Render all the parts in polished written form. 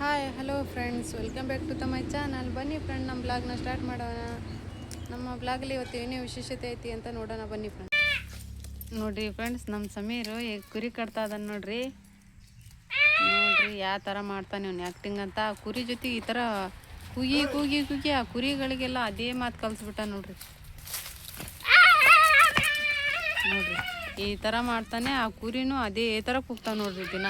Hi hello friends, welcome back to my channel. ಬನ್ನಿ friend, ನಮ್ಮ ಬ್ಲಾಗ್ನ ಸ್ಟಾರ್ಟ್ ಮಾಡೋಣ. ನಮ್ಮ ಬ್ಲಾಗಲ್ಲಿ ಇವತ್ತು ಏನೇ ವಿಶೇಷತೆ ಐತಿ ಅಂತ ನೋಡೋಣ. ಬನ್ನಿ ಫ್ರೆಂಡ್. ನೋಡ್ರಿ ಫ್ರೆಂಡ್ಸ್, ನಮ್ಮ ಸಮೀರು ಈಗ ಕುರಿ ಕಟ್ತಾ ಇದ್ದಾನೆ ನೋಡ್ರಿ. ಯಾವ ಥರ ಮಾಡ್ತಾನೆ ಅವ್ನು ಆ್ಯಕ್ಟಿಂಗ್ ಅಂತ. ಆ ಕುರಿ ಜೊತೆ ಈ ಥರ ಕೂಗಿ ಕೂಗಿ ಕೂಗಿ ಆ ಕುರಿಗಳಿಗೆಲ್ಲ ಅದೇ ಮಾತು ಕಲಿಸ್ಬಿಟ್ಟ ನೋಡ್ರಿ. ಈ ಥರ ಮಾಡ್ತಾನೆ. ಆ ಕುರಿನೂ ಅದೇ ಥರ ಕೂಗ್ತಾವೆ ನೋಡ್ರಿ ದಿನ.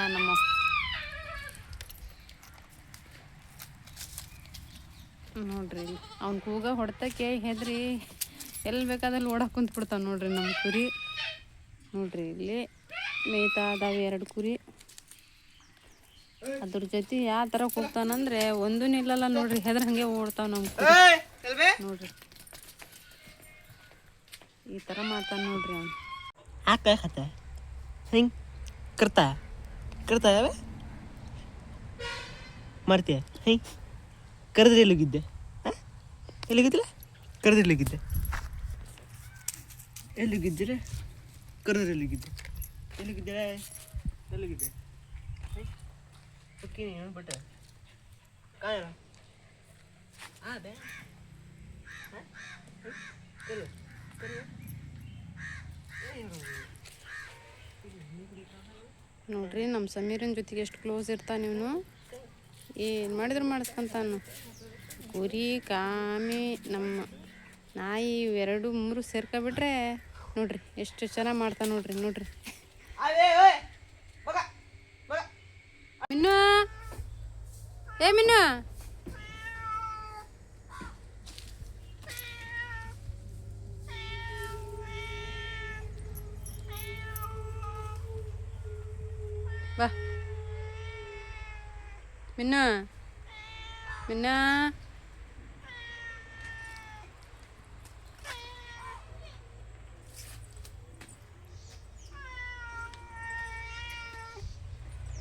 ನೋಡ್ರಿ ಅವ್ನ ಕೂಗ ಹೊಡ್ತಕ್ಕೆ ಹೆದ್ರಿ ಎಲ್ಲಿ ಬೇಕಾದಲ್ಲಿ ಓಡಕ್ಕೆ ಕುಂತ್ಬಿಡ್ತಾವೆ ನೋಡ್ರಿ ನಮ್ಮ ಕುರಿ. ನೋಡ್ರಿ ಇಲ್ಲಿ ಮೇಯ್ತಾ ಅದಾವೆ 2 ಕುರಿ. ಅದ್ರ ಜೊತೆ ಯಾವ ಥರ ಕೂಗ್ತಾನಂದ್ರೆ ಒಂದೂ ನಿಲ್ಲಲ್ಲ ನೋಡ್ರಿ, ಹೆದ್ರ ಹಂಗೆ ಓಡ್ತಾವ ನಮ್ಮ ಕುರಿ. ನೋಡ್ರಿ ಈ ಥರ ಮಾಡ್ತಾನೆ ನೋಡ್ರಿ ಅವ್ನು. ಹಿಂಗೆ ಕರ್ತಾ ಯಾವೆ ಮಾಡ್ತೀಯ? ಹಿಂಗೆ ಕರೆದ್ರೆ ಎಲ್ಲಿಗಿದ್ದೆ? ಎಲ್ಲಿಗಿದ್ದಿಲ್ಲ? ಕರೆದ್ರೆ ಎಲ್ಲಿಗಿದ್ದೆ? ಎಲ್ಲಿಗಿದ್ದಿರ? ಕರೆದ್ರೆ ಎಲ್ಲಿಗಿದ್ದೆ? ಎಲ್ಲಿಗಿದ್ದೆ? ಎಲ್ಲಿಗಿದ್ದೆ? ಓಕೆ ನೀನು ಬಟ್ ಕಾಯ ಅದೇ ನೋಡ್ರಿ ನಮ್ಮ ಸಮೀರನ ಜೊತೆಗೆ ಎಷ್ಟು ಕ್ಲೋಸ್ ಇರ್ತಾನೆ ಇವನು. ಏನು ಮಾಡಿದ್ರು ಮಾಡಿಸ್ಕೊಂತಾನು. ಕುರಿ, ಕಾಮಿ, ನಮ್ಮ ನಾಯಿ 2 3 ಸೇರ್ಕೊಬಿಟ್ರೆ ನೋಡ್ರಿ ಎಷ್ಟು ಚೆನ್ನಾಗಿ ಮಾಡ್ತಾನೆ ನೋಡ್ರಿ. ನೋಡ್ರಿ ಮಿನ್ನು, ಮಿನ್ನು, ಬಾ ಮಿನ್ನು, ಮಿನ್ನ.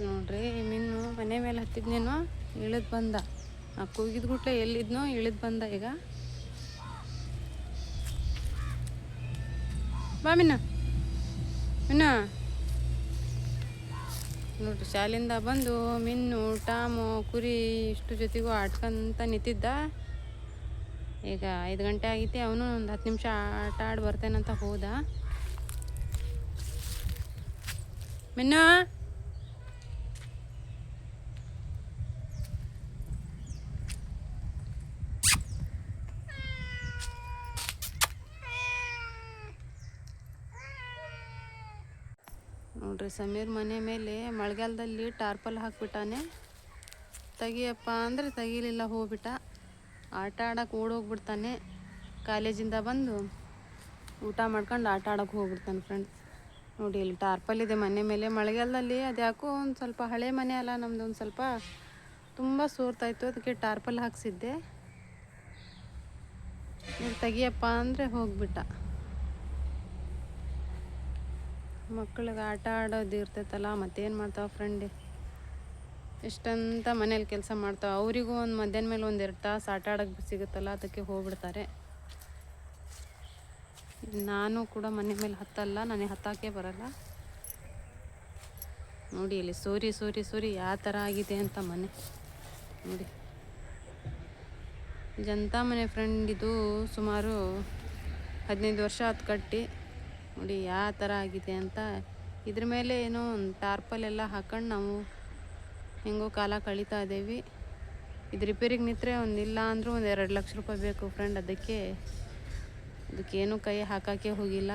ನೋಡ್ರಿ ಮಿನ್ನು ಮನೆ ಮೇಲೆ ಹತ್ತಿದ್ನೇನೋ, ಇಳಿದು ಬಂದ. ಆ ಕೂಗಿದ ಗುಟ್ಲೆ ಎಲ್ಲಿದ್ನೋ ಇಳಿದು ಬಂದ. ಈಗ ಬಾ ಮಿನ್ನು, ಮಿನ್ನು. ನೋಡ್ರಿ ಶಾಲೆಯಿಂದ ಬಂದು ಮಿನ್ನು, ಟಾಮು, ಕುರಿ ಇಷ್ಟು ಜೊತೆಗೂ ಆಡ್ಕೊಂತ ನಿಂತಿದ್ದ. ಈಗ 5 ಗಂಟೆ ಆಗೈತಿ. ಅವನು ಒಂದು 10 ನಿಮಿಷ ಆಟ ಆಡಿ ಬರ್ತೇನಂತ ಹೋದ. ಮಿನ್ನು, ನೋಡ್ರಿ ಸಮೀರ್ ಮನೆ ಮೇಲೆ ಮಳೆಗಾಲದಲ್ಲಿ ಟಾರ್ಪಲ್ ಹಾಕ್ಬಿಟ್ಟಾನೆ. ತೆಗಿಯಪ್ಪ ಅಂದರೆ ತೆಗಿಲಿಲ್ಲ, ಹೋಗ್ಬಿಟ್ಟ. ಆಟ ಆಡೋಕೆ ಓಡೋಗ್ಬಿಡ್ತಾನೆ. ಕಾಲೇಜಿಂದ ಬಂದು ಊಟ ಮಾಡ್ಕೊಂಡು ಆಟ ಆಡೋಕೆ ಹೋಗ್ಬಿಡ್ತಾನೆ ಫ್ರೆಂಡ್ಸ್. ನೋಡಿ ಇಲ್ಲಿ ಟಾರ್ಪಲ್ ಇದೆ ಮನೆ ಮೇಲೆ. ಮಳೆಗಾಲದಲ್ಲಿ ಅದು ಯಾಕೋ ಒಂದು ಸ್ವಲ್ಪ ಹಳೆ ಮನೆ ಅಲ್ಲ ನಮ್ಮದು, ಒಂದು ಸ್ವಲ್ಪ ತುಂಬ ಸೋರ್ತಾಯಿತ್ತು. ಅದಕ್ಕೆ ಟಾರ್ಪಲ್ ಹಾಕ್ಸಿದ್ದೆ. ತೆಗಿಯಪ್ಪ ಅಂದರೆ ಹೋಗ್ಬಿಟ್ಟ. ಮಕ್ಕಳಿಗೆ ಆಟ ಆಡೋದು ಇರ್ತೈತಲ್ಲ, ಮತ್ತೇನು ಮಾಡ್ತಾವೆ ಫ್ರೆಂಡ್. ಎಷ್ಟಂತ ಮನೇಲಿ ಕೆಲಸ ಮಾಡ್ತಾವೆ. ಅವರಿಗೂ ಒಂದು ಮಧ್ಯಾಹ್ನ ಮೇಲೆ 1-2 ತಾಸು ಆಟ ಆಡೋಕ್ಕೆ ಸಿಗುತ್ತಲ್ಲ, ಅದಕ್ಕೆ ಹೋಗ್ಬಿಡ್ತಾರೆ. ನಾನು ಕೂಡ ಮನೆ ಮೇಲೆ ಹತ್ತಲ್ಲ, ನನಗೆ ಹತ್ತೋಕ್ಕೆ ಬರಲ್ಲ. ನೋಡಿ ಇಲ್ಲಿ ಸೋರಿ ಸೋರಿ ಸೋರಿ ಯಾವ ಥರ ಆಗಿದೆ ಅಂತ ಮನೆ. ನೋಡಿ ಜನತಾ ಮನೆ ಫ್ರೆಂಡ್. ಇದು ಸುಮಾರು 15 ವರ್ಷ ಆತು ಕಟ್ಟಿ. ನೋಡಿ ಯಾವ ಥರ ಆಗಿದೆ ಅಂತ. ಇದ್ರ ಮೇಲೆ ಏನೋ ಒಂದು ಟಾರ್ಪಲ್ ಎಲ್ಲ ಹಾಕೊಂಡು ನಾವು ಹೆಂಗೋ ಕಾಲ ಕಳೀತಾ ಇದ್ದೀವಿ. ಇದು ರಿಪೇರಿಗೆ ನಿಂತರೆ ಇಲ್ಲ ಅಂದರೂ ಒಂದು 2 ಲಕ್ಷ ರೂಪಾಯಿ ಬೇಕು ಫ್ರೆಂಡ್. ಅದಕ್ಕೇನು ಕೈ ಹಾಕೋಕ್ಕೆ ಹೋಗಿಲ್ಲ.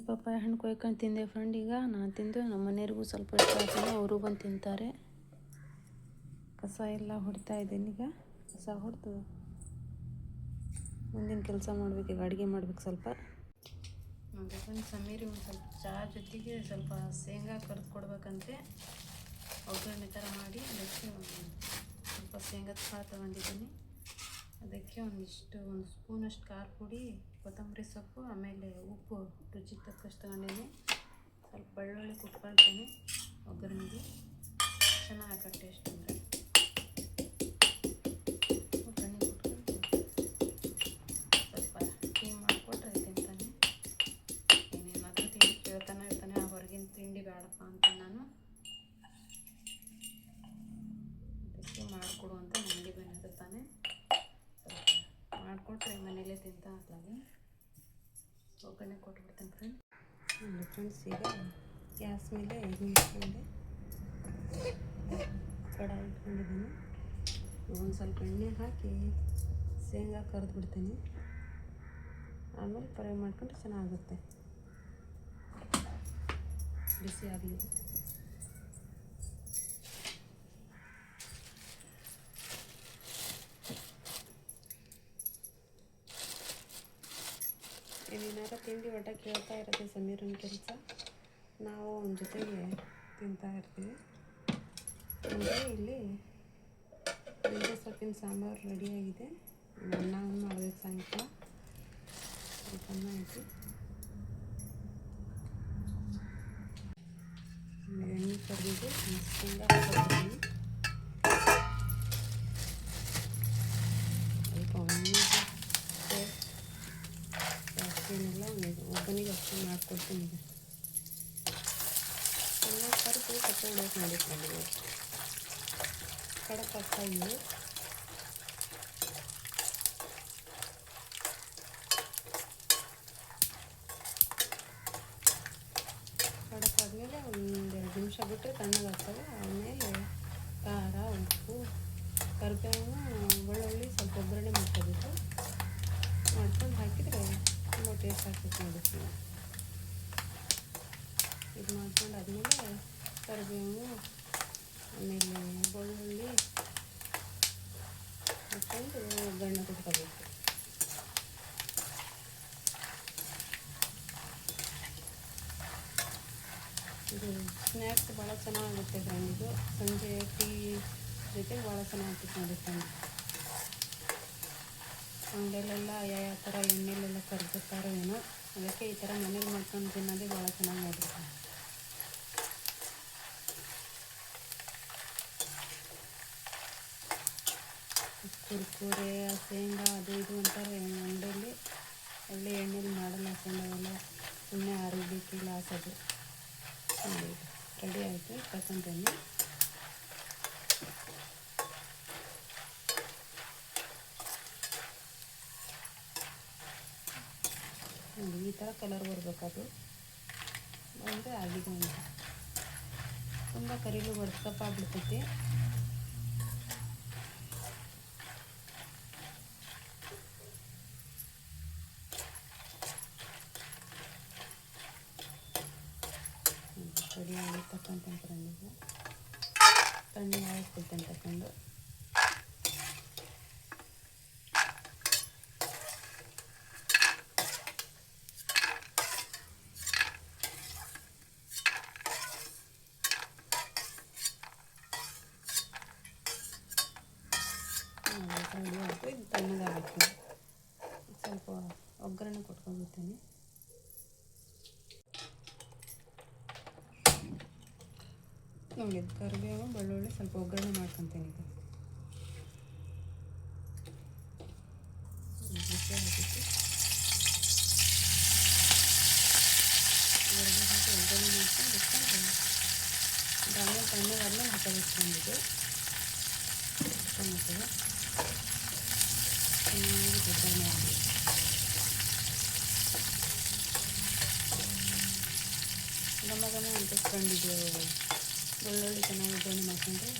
ಪಪ್ಪಾಯ ಹಣ್ಣು ಕೊಯ್ಕೊಂಡು ತಿಂದೆ ಫ್ರೆಂಡ್. ಈಗ ನಾನು ತಿಂದು ನಮ್ಮ ಮನೆಯವ್ರಿಗೂ ಸ್ವಲ್ಪ ಇಷ್ಟ ಆಗ್ತದೆ, ಅವರು ಬಂದು ತಿಂತಾರೆ. ಕಸ ಎಲ್ಲ ಹೊಡಿತಾ ಇದ್ದೀನಿ. ಈಗ ಕಸ ಹೊಡೆದು ಮುಂದಿನ ಕೆಲಸ ಮಾಡಬೇಕು. ಈಗ ಅಡುಗೆ ಮಾಡ್ಬೇಕು ಸ್ವಲ್ಪ. ನೋಡಿ ಫ್ರೆಂಡ್ಸ್, ಸಮೀರಿಗೆ ಒಂದು ಸ್ವಲ್ಪ ಚಹಾ ಜೊತೆಗೆ ಸ್ವಲ್ಪ ಶೇಂಗಾ ಕರೆದು ಕೊಡ್ಬೇಕಂತೆ. ಒಗ್ಗರಣೆ ಥರ ಮಾಡಿ ಅದಕ್ಕೆ ಸ್ವಲ್ಪ ಶೇಂಗದ ಕಾಳು ತೊಗೊಂಡಿದ್ದೀನಿ. ಅದಕ್ಕೆ ಒಂದು ಸ್ಪೂನಷ್ಟು ಖಾರ ಪುಡಿ, ಕೊತ್ತಂಬರಿ ಸೊಪ್ಪು, ಆಮೇಲೆ ಉಪ್ಪು ರುಚಿಗೆ ತಕ್ಕಷ್ಟು ತೊಗೊಂಡಿದ್ದೀನಿ. ಸ್ವಲ್ಪ ಬೆಳ್ಳುಳ್ಳಿ ಕುಟ್ಕೊಳ್ತೇನೆ ಒಗ್ಗರಣೆಗೆ. ಚೆನ್ನಾಗಿ ಟೇಸ್ಟ್ ಅಂದರೆ ಒಗ್ಗರಣೆ ಕುಟ್ಕೊಂಡು ಸ್ವಲ್ಪ ಟೀ ಮಾಡಿಕೊಟ್ರೆ ತಿಂತಾನೆ. ಏನೇನಾದರೂ ತಿಂಡಿ ಕೇಳ್ತಾನೆ ಇರ್ತಾನೆ. ಆ ಹೊರಗಿನ ತಿಂಡಿ ಬೇಡ ಕೊಟ್ಬಿಡ್ತೇನೆ ಫ್ರೆಂಡ್. ನೋಡಿ ಫ್ರೆಂಡ್ಸ್, ಈಗ ಗ್ಯಾಸ್ ಮೇಲೆ ಎಣ್ಣೆ ಇಟ್ಕೊಂಡೆ ಕಡಾಯಿ ಇಟ್ಕೊಂಡಿದ್ದೀನಿ. ಒಂದು ಸ್ವಲ್ಪ ಎಣ್ಣೆ ಹಾಕಿ ಶೇಂಗಾ ಕರೆದು ಬಿಡ್ತೀನಿ. ಆಮೇಲೆ ಫ್ರೈ ಮಾಡ್ಕೊಂಡ್ರೆ ಚೆನ್ನಾಗುತ್ತೆ. ಬಿಸಿ ಆಗಲಿ. ಏನೇನಾರ ತಿಂಡಿ ಊಟ ಕೇಳ್ತಾ ಇರುತ್ತೆ ಸಮೀರನ ಕೆಲಸ. ನಾವು ಅವನ ಜೊತೆಗೆ ತಿಂತಾ ಇರ್ತೀವಿ. ಅಂದರೆ ಇಲ್ಲಿ ಮೆಂತ್ಯ ಸೊಪ್ಪಿನ ಸಾಂಬಾರು ರೆಡಿಯಾಗಿದೆ. ಅನ್ನ ಮಾಡಬೇಕು ಸಾಯಂಕಾಲ. ಸ್ವಲ್ಪ ಅನ್ನ ಹಾಕಿ ಎಣ್ಣೆ ಕರಿದು ಶೇಂಗಾ ಹಾಕ್ತೀನಿ. ಸ್ವಲ್ಪ ಜಾಸ್ತಿನೆಲ್ಲ ಒಬ್ಬನಿಗೆ ಅಷ್ಟು ಮಾಡಿಕೊಡ್ತೀನಿ. ಈಗ ಎಲ್ಲ ಕರೆದು ಕಟ್ಕೊಂಡು ಮಾಡಿಕೊಂಡಿದ್ದೀವಿ. ಕಡಕ್ ಹಾಕ್ತಾಯಿದ್ವಿ. ಕಡಕಾದ್ಮೇಲೆ ಒಂದು 2 ನಿಮಿಷ ಬಿಟ್ಟರೆ ತಣ್ಣಗಾಗ್ತವೆ. ಆಮೇಲೆ ಖಾರ, ಉಪ್ಪು, ಕರಿಬೇವು, ಬೆಳ್ಳುಳ್ಳಿ ಸ್ವಲ್ಪ ಒಗ್ಗರಣೆ ಮಾಡ್ಕೋಬೇಕು. ಮಾಡ್ಕೊಂಡು ಹಾಕಿದರೆ ತುಂಬ ಟೇಸ್ಟ್ ಆಗ್ತೈತೆ ನೋಡಿ. ಇದು ಮಾಡ್ಕೊಂಡಾದ್ಮೇಲೆ ಕರಿಬೇವು ಆಮೇಲೆ ಬೆಳ್ಳುಳ್ಳಿ ಹಾಕ್ಕೊಂಡು ಒಗ್ಗರಣೆ ಕೊಟ್ಕೋಬೇಕು. ಇದು ಸ್ನ್ಯಾಕ್ಸ್ ಭಾಳ ಚೆನ್ನಾಗುತ್ತೆ ಫ್ರೆಂಡ್. ಇದು ಸಂಜೆ ಟೀ ಜೊತೆ ಭಾಳ ಚೆನ್ನಾಗಿರುತ್ತೆ ನೋಡಿ ಫ್ರೆಂಡ್. ಅಂಗಡಿಯಲ್ಲೆಲ್ಲ ಯಾವ ಥರ ಎಣ್ಣೆಲೆಲ್ಲ ಕರ್ದಿರ್ತಾರೋ ಏನೋ, ಅದಕ್ಕೆ ಈ ಥರ ಮನೇಲಿ ಮಾಡ್ಕೊಂಡು ತಿನ್ನೋದೇ ಭಾಳ ಚೆನ್ನಾಗಿರುತ್ತೆ. ಕುರ್ಕುರೆ, ಶೇಂಗಾ ಅದು ಇದು ಅಂತಾರೆ ಅಂಗಡಿಯಲ್ಲಿ. ಒಳ್ಳೆ ಎಣ್ಣೆಲಿ ಮಾಡಲ್ಲ ಶೇಂಗಾವೆಲ್ಲ, ಸುಮ್ಮನೆ ಆರೋಗ್ಯಕ್ಕೆ ಲಾಸ್ ಅದು. ನೋಡಿ ರೆಡಿ ಆಯಿತು, ತಗೊಂತೀನಿ. ನೋಡಿ ಈ ಥರ ಕಲರ್ ಬರಬೇಕದು, ಬಂದರೆ ಆಗಿದೆ ಅಂತ. ತುಂಬ ಕರಿಲು ಒಡ್ಕಪ್ಪ ಆಗ್ಬಿಡ್ತೈತಿ. ರೆಡಿ ಆಗಿ ತಗೊಂತೀನಿ ಫ್ರೆಂಡಿಗೆ. ತಣ್ಣಗೆ ಹಾಕ್ಬಿಡ್ತೇನೆ ತಗೊಂಡು. ರೆಡಿ ಆಯಿತು. ಇದು ತಣ್ಣಗಾಗುತ್ತೆ. ಸ್ವಲ್ಪ ಒಗ್ಗರಣೆ ಕೊಟ್ಕೊಂಡ್ಬಿಡ್ತೀನಿ. ನೋಡಿ ಕರಿಬೇವು, ಬೆಳ್ಳುಳ್ಳಿ ಸ್ವಲ್ಪ ಒಗ್ಗರಣೆ ಮಾಡ್ಕೊತೀನಿ. ಈಗ ಬಿಸಿ ಹಾಕಿಟ್ಟು ಎರಡು ಹಾಕಿ ಒಗ್ಗರಣೆ ಮಾಡ್ಕೊಂಡು ಬಿಟ್ಕೊಂಡು ಆಮೇಲೆ ತಣ್ಣಗಾದ್ಮೇಲೆ ಹಾಕಬೇಕು. ಟೊಮೆಟೊ ಚೆನ್ನಾಗಿ ಒಗ್ಗರಣೆ ಆಗಿ ಘಮ ಅಂಟಿಸ್ಕೊಂಡಿದ್ದೇವೆ. ಬೆಳ್ಳುಳ್ಳಿ ಚೆನ್ನಾಗಿ ಒಗ್ಗರಣೆ ಮಾಡ್ಕೊಂಡ್ರೆ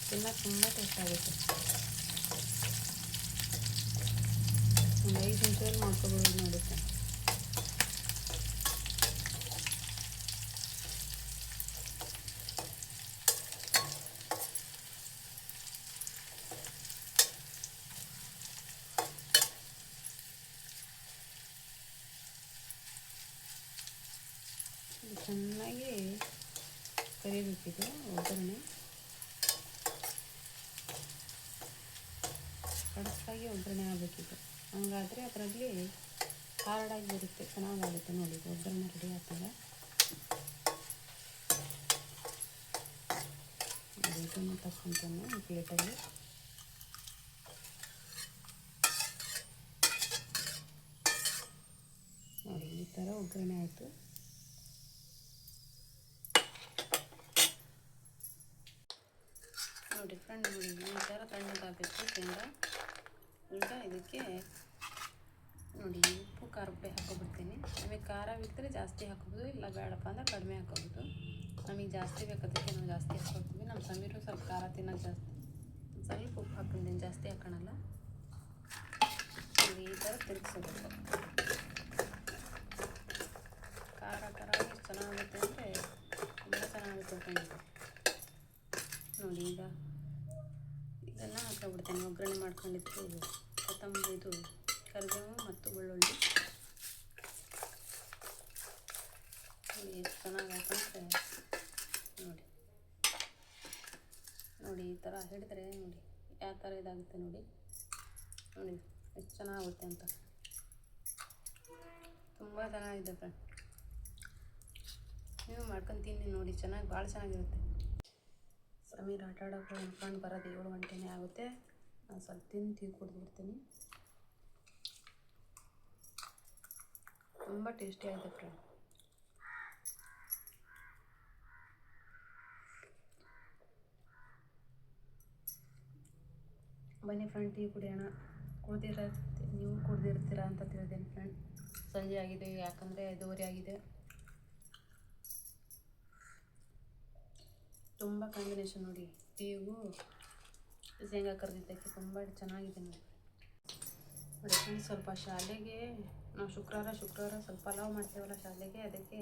ತಿನ್ನೋಕೆ ತುಂಬ ಟೇಸ್ಟ್ ಆಗುತ್ತೆ. ಒಂದು 5 ನಿಮಿಷದಲ್ಲಿ ಮಾಡ್ಕೊಬಿಡೋದು ನೋಡಿ. ಚೆನ್ನಾಗಿ ಕರಿಬೇಕಿದೆ ಒಗ್ಗರಣೆ. ಕಡಕ್ಕಾಗಿ ಒಗ್ಗರಣೆ ಆಗಬೇಕಿದೆ. ಹಂಗಾದರೆ ಅದರಲ್ಲಿ ಹಾರ್ಡಾಗಿ ಬರುತ್ತೆ, ಚೆನ್ನಾಗಾಗುತ್ತೆ ನೋಡಿ. ಒಗ್ಗರಣೆ ರೆಡಿ ಆಗ್ತದೆ. ಇದನ್ನು ತಗೊಂತಾನೆ ಒಂದು ಪ್ಲೇಟಲ್ಲಿ. ನೋಡಿ ಈ ಥರ ಒಗ್ಗರಣೆ ಆಯಿತು. ನೋಡಿ ಫ್ರೆಂಡ್, ನೋಡಿ ಈ ಥರ ತಣ್ಣಗಾಗಬೇಕು ಶೇಂಗಾ. ಈಗ ಇದಕ್ಕೆ ನೋಡಿ ಉಪ್ಪು ಖಾರ ಪುಡಿ ಹಾಕ್ಕೊಬಿಡ್ತೀನಿ. ನಮಗೆ ಖಾರ ಬಿಟ್ಟರೆ ಜಾಸ್ತಿ ಹಾಕೋಬೋದು, ಇಲ್ಲ ಬೇಡಪ್ಪ ಅಂದ್ರೆ ಕಡಿಮೆ ಹಾಕೋಬೋದು. ನಮಗೆ ಜಾಸ್ತಿ ಬೇಕಾದಕ್ಕೆ ನಾವು ಜಾಸ್ತಿ ಹಾಕ್ಕೊಳ್ತೀವಿ. ನಮ್ಮ ಸಮೀರು ಸ್ವಲ್ಪ ಖಾರ ತಿನ್ನೋದು ಜಾಸ್ತಿ, ಸ್ವಲ್ಪ ಉಪ್ಪು ಹಾಕ್ಕೊಂಡಿದ್ದೀನಿ, ಜಾಸ್ತಿ ಹಾಕೋಣಲ್ಲ. ಈ ಥರ ತಿರುಗಿಸ್ಬೇಕು. ಖಾರ ಎಷ್ಟು ಚೆನ್ನಾಗುತ್ತೆ ಅಂದರೆ ತುಂಬ ಚೆನ್ನಾಗುತ್ತೆ ಫ್ರೆಂಡ್ಸ್. ನೋಡಿ ಈಗ ಇದನ್ನು ಹಾಕ್ಬಿಡ್ತೇನೆ. ಒಗ್ಗರಣೆ ಮಾಡ್ಕೊಂಡಿದ್ದು ಕೊತ್ತಂಬರಿ, ಇದು ಕರಿಬೇವು ಮತ್ತು ಬೆಳ್ಳುಳ್ಳಿ ನೋಡಿ ಎಷ್ಟು ಚೆನ್ನಾಗಿ ಹಾಕಂದ್ರೆ ನೋಡಿ ಈ ಥರ ಹಿಡಿದ್ರೆ ನೋಡಿ ಯಾವ ಥರ ಇದಾಗುತ್ತೆ ನೋಡಿ ಎಷ್ಟು ಚೆನ್ನಾಗುತ್ತೆ ಅಂತ. ತುಂಬ ಚೆನ್ನಾಗಿದೆ ಫ್ರೆಂಡ್, ನೀವು ಮಾಡ್ಕೊಂಡು ನೋಡಿ, ಭಾಳ ಚೆನ್ನಾಗಿರುತ್ತೆ. ಸಮೀರ್ ಆಟ ಆಡೋಕೆ ಅಂದ್ಕೊಂಡು ಬರೋದು 7 ಗಂಟೆನೇ ಆಗುತ್ತೆ. ನಾನು ಸ್ವಲ್ಪ ತಿಂದು ಕುಡಿದ್ಬಿಡ್ತೀನಿ. ತುಂಬ ಟೇಸ್ಟಿ ಆಗಿದೆ ಫ್ರೆಂಡ್. ಬನ್ನಿ ಫ್ರೆಂಡ್, ಟೀ ಕುಡಿಯೋಣ. ನೀವು ಕುಡ್ದಿರ್ತೀರಾ ಅಂತ ತಿಳಿದೇನೆ ಫ್ರೆಂಡ್. ಸಂಜೆ ಆಗಿದೆ, ಯಾಕಂದರೆ 5:30 ಆಗಿದೆ. ತುಂಬ ಕಾಂಬಿನೇಷನ್ ನೋಡಿ, ಟೀಗೂ ಶೇಂಗಾ ಕರೆದಿದ್ದಕ್ಕೆ ತುಂಬ ಚೆನ್ನಾಗಿದೆ ನೋಡಿ ಫ್ರೆಂಡ್ಸ್. ಸ್ವಲ್ಪ ಶಾಲೆಗೆ ನಾವು ಶುಕ್ರವಾರ ಸ್ವಲ್ಪ ಪಲಾವ್ ಮಾಡ್ತೇವಲ್ಲ ಶಾಲೆಗೆ, ಅದಕ್ಕೆ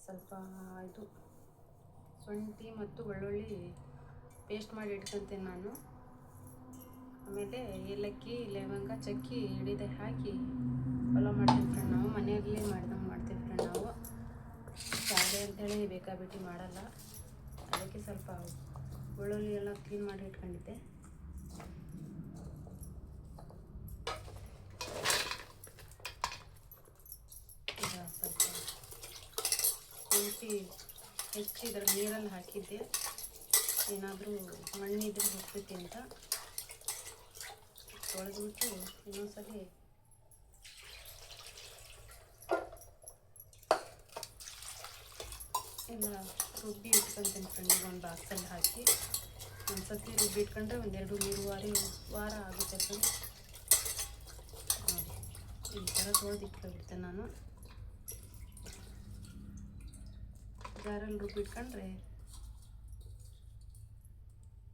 ಸ್ವಲ್ಪ ಇದು ಶುಂಠಿ ಮತ್ತು ಬೆಳ್ಳುಳ್ಳಿ ಪೇಸ್ಟ್ ಮಾಡಿ ಇಟ್ಕೊತೀನಿ ನಾನು. ಆಮೇಲೆ ಏಲಕ್ಕಿ, ಲವಂಗ, ಚಕ್ಕಿ ಹಿಡಿದು ಹಾಕಿ ಪಲಾವ್ ಮಾಡ್ತೀವಿ ಫ್ರೆಂಡ್. ನಾವು ಮನೆಯಲ್ಲೇ ಮಾಡ್ದಂಗೆ ಮಾಡ್ತೀವಿ ಫ್ರೆಂಡ್. ನಾವು ಶಾಲೆ ಅಂತೇಳಿ ಬೇಕಾಬಿಟ್ಟಿ ಮಾಡಲ್ಲ. ಅದಕ್ಕೆ ಸ್ವಲ್ಪ ಬೆಳ್ಳುಳ್ಳಿ ಎಲ್ಲ ಕ್ಲೀನ್ ಮಾಡಿ ಇಟ್ಕೊಂಡಿದ್ದೆ. ಈಗ ಸ್ವಲ್ಪ ಶುಂಠಿ ಹೆಚ್ಚಿ ಇದರ ನೀರಲ್ಲಿ ಹಾಕಿದ್ದೆ, ಏನಾದರೂ ಮಣ್ಣಿದ್ರೆ ಹೋಗ್ತೈತಿ ಅಂತ ತೊಳೆದ್ಬಿಟ್ಟು ಇನ್ನೊಂದ್ಸಲಿ ಎಲ್ಲ ರುಬ್ಬಿ ಇಟ್ಕೊಳ್ತೀನಿ ಫ್ರೆಂಡ್. ಒಂದು ಬಾಕ್ಸಲ್ಲಿ ಹಾಕಿ ಒಂದು ಸತಿ ರುಬ್ಬಿ ಇಟ್ಕೊಂಡ್ರೆ 1-2 ವಾರ ಆಗುತ್ತೆ ಫ್ರೆಂಡ್. ಈ ಥರ ತೊಳೆದು ಇಟ್ಕೊಬಿಡ್ತೇನೆ ನಾನು. ಜಾರಲ್ಲಿ ರುಬ್ಬಿ ಇಟ್ಕೊಂಡ್ರೆ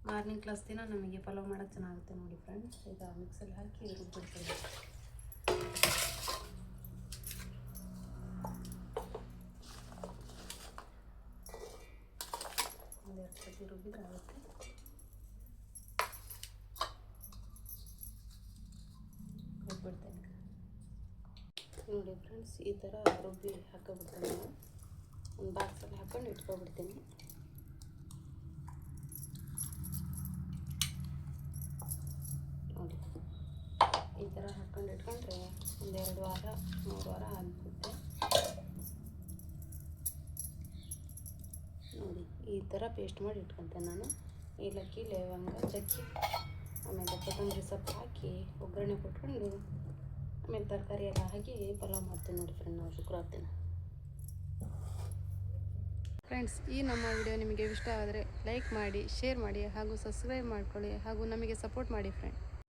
ಮಾರ್ನಿಂಗ್ ಕ್ಲಾಸ್ ದಿನ ನಮಗೆ ಪಲಾವ್ ಮಾಡೋದು ಚೆನ್ನಾಗುತ್ತೆ ನೋಡಿ ಫ್ರೆಂಡ್ಸ್. ಈಗ ಮಿಕ್ಸಲ್ಲಿ ಹಾಕಿ ರುಬ್ಬಿಡ್ತೇವೆ. ಒಂದೆರಡು ಸತಿ ರುಬ್ಬಿದ್ರೆ ಆಗುತ್ತೆ. ರುಬ್ಬಿಡ್ತೇನೆ ನೋಡಿ ಫ್ರೆಂಡ್ಸ್. ಈ ಥರ ರುಬ್ಬಿ ಹಾಕೋಬಿಡ್ತೇನೆ ನಾನು. ಒಂದು ಬಾಕ್ಸಲ್ಲಿ ಹಾಕೊಂಡು ಇಟ್ಕೊಬಿಡ್ತೀನಿ. ನೋಡಿ ಈ ಥರ ಹಾಕ್ಕೊಂಡು ಇಟ್ಕೊಂಡ್ರೆ 1-2 ವಾರ 3 ವಾರ ಆಗಿಬಿಡುತ್ತೆ ನೋಡಿ. ಈ ಥರ ಪೇಸ್ಟ್ ಮಾಡಿ ಇಟ್ಕೊತೇನೆ ನಾನು. ಏಲಕ್ಕಿ, ಲವಂಗ, ಚಕ್ಕಿ, ಆಮೇಲೆ ಕೊತ್ತಂಬರಿ ಸೊಪ್ಪು ಹಾಕಿ ಒಗ್ಗರಣೆ ಕೊಟ್ಕೊಂಡು ಆಮೇಲೆ ತರಕಾರಿ ಎಲ್ಲ ಹಾಕಿ ಪಲಾವ್ ಮಾಡ್ತೀನಿ ನೋಡಿ ಫ್ರೆಂಡ್ ನಾವು ಶುಕ್ರವಾರ ದಿನ. ಫ್ರೆಂಡ್ಸ್, ಈ ನಮ್ಮ ವಿಡಿಯೋ ನಿಮಗೆ ಇಷ್ಟ ಆದರೆ ಲೈಕ್ ಮಾಡಿ, ಶೇರ್ ಮಾಡಿ ಹಾಗೂ ಸಬ್ಸ್ಕ್ರೈಬ್ ಮಾಡ್ಕೊಳ್ಳಿ ಹಾಗೂ ನಮಗೆ ಸಪೋರ್ಟ್ ಮಾಡಿ ಫ್ರೆಂಡ್.